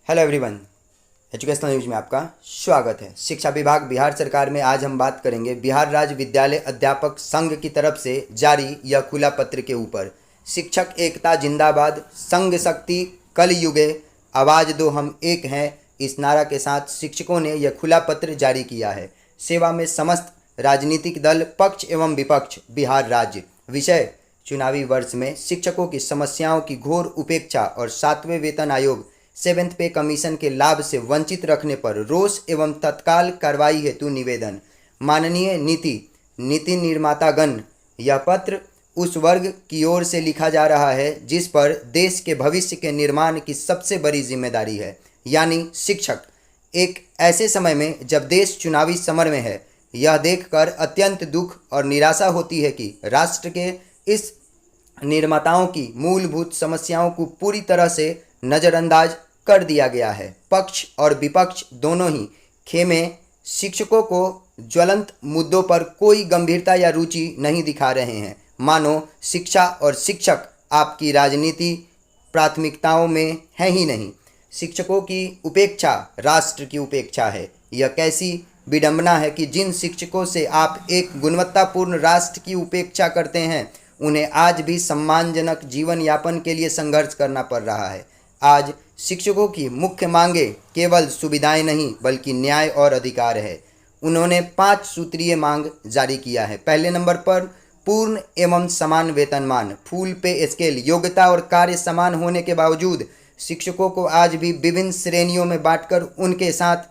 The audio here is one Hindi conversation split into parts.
हेलो एवरीवन, एजुकेशनल न्यूज में आपका स्वागत है। शिक्षा विभाग बिहार सरकार में आज हम बात करेंगे बिहार राज्य विद्यालय अध्यापक संघ की तरफ से जारी यह खुला पत्र के ऊपर। शिक्षक एकता जिंदाबाद, संघ शक्ति कल युगे, आवाज़ दो हम एक हैं, इस नारा के साथ शिक्षकों ने यह खुला पत्र जारी किया है। सेवा में समस्त राजनीतिक दल, पक्ष एवं विपक्ष, बिहार राज्य। विषय: चुनावी वर्ष में शिक्षकों की समस्याओं की घोर उपेक्षा और 7वें वेतन आयोग 7th पे कमीशन के लाभ से वंचित रखने पर रोष एवं तत्काल कार्रवाई हेतु निवेदन। माननीय नीति निर्मातागण, यह पत्र उस वर्ग की ओर से लिखा जा रहा है जिस पर देश के भविष्य के निर्माण की सबसे बड़ी जिम्मेदारी है, यानी शिक्षक। एक ऐसे समय में जब देश चुनावी समर में है, यह देखकर अत्यंत दुख और निराशा होती है कि राष्ट्र के इस निर्माताओं की मूलभूत समस्याओं को पूरी तरह से नज़रअंदाज कर दिया गया है। पक्ष और विपक्ष दोनों ही खेमे शिक्षकों को ज्वलंत मुद्दों पर कोई गंभीरता या रुचि नहीं दिखा रहे हैं, मानो शिक्षा और शिक्षक आपकी राजनीति प्राथमिकताओं में है ही नहीं। शिक्षकों की उपेक्षा राष्ट्र की उपेक्षा है। यह कैसी विडंबना है कि जिन शिक्षकों से आप एक गुणवत्तापूर्ण राष्ट्र की उपेक्षा करते हैं, उन्हें आज भी सम्मानजनक जीवन यापन के लिए संघर्ष करना पड़ रहा है। आज शिक्षकों की मुख्य मांगे केवल सुविधाएं नहीं बल्कि न्याय और अधिकार है। उन्होंने 5 सूत्रीय मांग जारी किया है। पहले नंबर पर पूर्ण एवं समान वेतनमान, फुल पे स्केल। योग्यता और कार्य समान होने के बावजूद शिक्षकों को आज भी विभिन्न श्रेणियों में बांटकर उनके साथ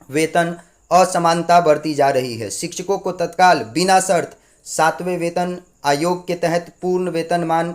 वेतन असमानता बढ़ती जा रही है। शिक्षकों को तत्काल बिना शर्त 7वें वेतन आयोग के तहत पूर्ण वेतनमान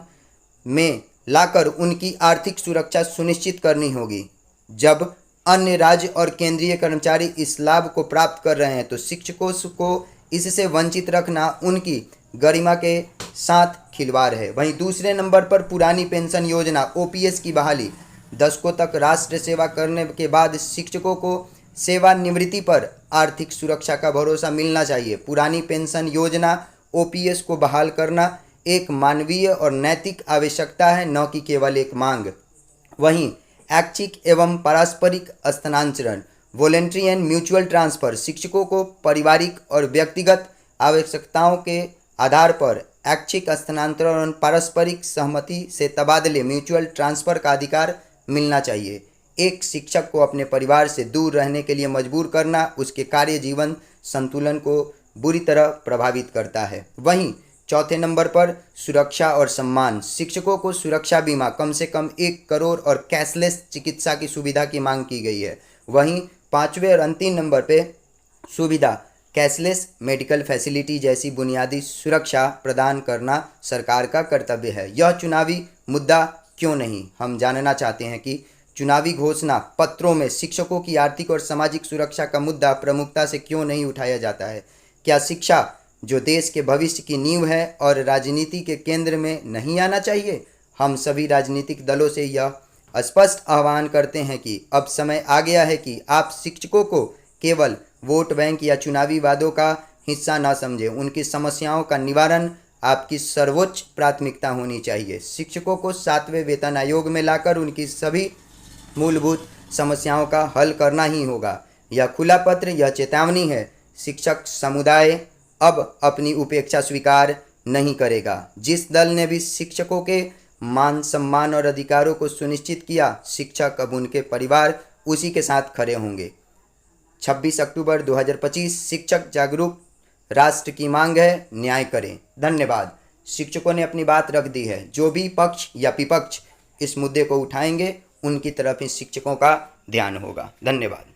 में लाकर उनकी आर्थिक सुरक्षा सुनिश्चित करनी होगी। जब अन्य राज्य और केंद्रीय कर्मचारी इस लाभ को प्राप्त कर रहे हैं तो शिक्षकों को इससे वंचित रखना उनकी गरिमा के साथ खिलवाड़ है। वहीं दूसरे नंबर पर पुरानी पेंशन योजना OPS की बहाली। दशकों तक राष्ट्र सेवा करने के बाद शिक्षकों को सेवानिवृत्ति पर आर्थिक सुरक्षा का भरोसा मिलना चाहिए। पुरानी पेंशन योजना OPS को बहाल करना एक मानवीय और नैतिक आवश्यकता है, न कि केवल एक मांग। वहीं ऐच्छिक एवं पारस्परिक स्थानांतरण, वॉलेंट्री एंड म्यूचुअल ट्रांसफ़र। शिक्षकों को पारिवारिक और व्यक्तिगत आवश्यकताओं के आधार पर ऐच्छिक स्थानांतरण और पारस्परिक सहमति से तबादले, म्यूचुअल ट्रांसफ़र का अधिकार मिलना चाहिए। एक शिक्षक को अपने परिवार से दूर रहने के लिए मजबूर करना उसके कार्य जीवन संतुलन को बुरी तरह प्रभावित करता है। वहीं चौथे नंबर पर सुरक्षा और सम्मान। शिक्षकों को सुरक्षा बीमा, कम से कम 1 करोड़ और कैशलेस चिकित्सा की सुविधा की मांग की गई है। वहीं 5वें और अंतिम नंबर पे सुविधा, कैशलेस मेडिकल फैसिलिटी जैसी बुनियादी सुरक्षा प्रदान करना सरकार का कर्तव्य है। यह चुनावी मुद्दा क्यों नहीं? हम जानना चाहते हैं कि चुनावी घोषणा पत्रों में शिक्षकों की आर्थिक और सामाजिक सुरक्षा का मुद्दा प्रमुखता से क्यों नहीं उठाया जाता है? क्या शिक्षा, जो देश के भविष्य की नींव है और राजनीति के केंद्र में, नहीं आना चाहिए? हम सभी राजनीतिक दलों से यह स्पष्ट आह्वान करते हैं कि अब समय आ गया है कि आप शिक्षकों को केवल वोट बैंक या चुनावी वादों का हिस्सा न समझें। उनकी समस्याओं का निवारण आपकी सर्वोच्च प्राथमिकता होनी चाहिए। शिक्षकों को 7वें वेतन आयोग में लाकर उनकी सभी मूलभूत समस्याओं का हल करना ही होगा। यह खुला पत्र, यह चेतावनी है। शिक्षक समुदाय अब अपनी उपेक्षा स्वीकार नहीं करेगा। जिस दल ने भी शिक्षकों के मान सम्मान और अधिकारों को सुनिश्चित किया, शिक्षक अब उनके परिवार उसी के साथ खड़े होंगे। 26 अक्टूबर 2025 शिक्षक जागरूक राष्ट्र की मांग है, न्याय करें। धन्यवाद। शिक्षकों ने अपनी बात रख दी है। जो भी पक्ष या विपक्ष इस मुद्दे को उठाएंगे, उनकी तरफ ही शिक्षकों का ध्यान होगा। धन्यवाद।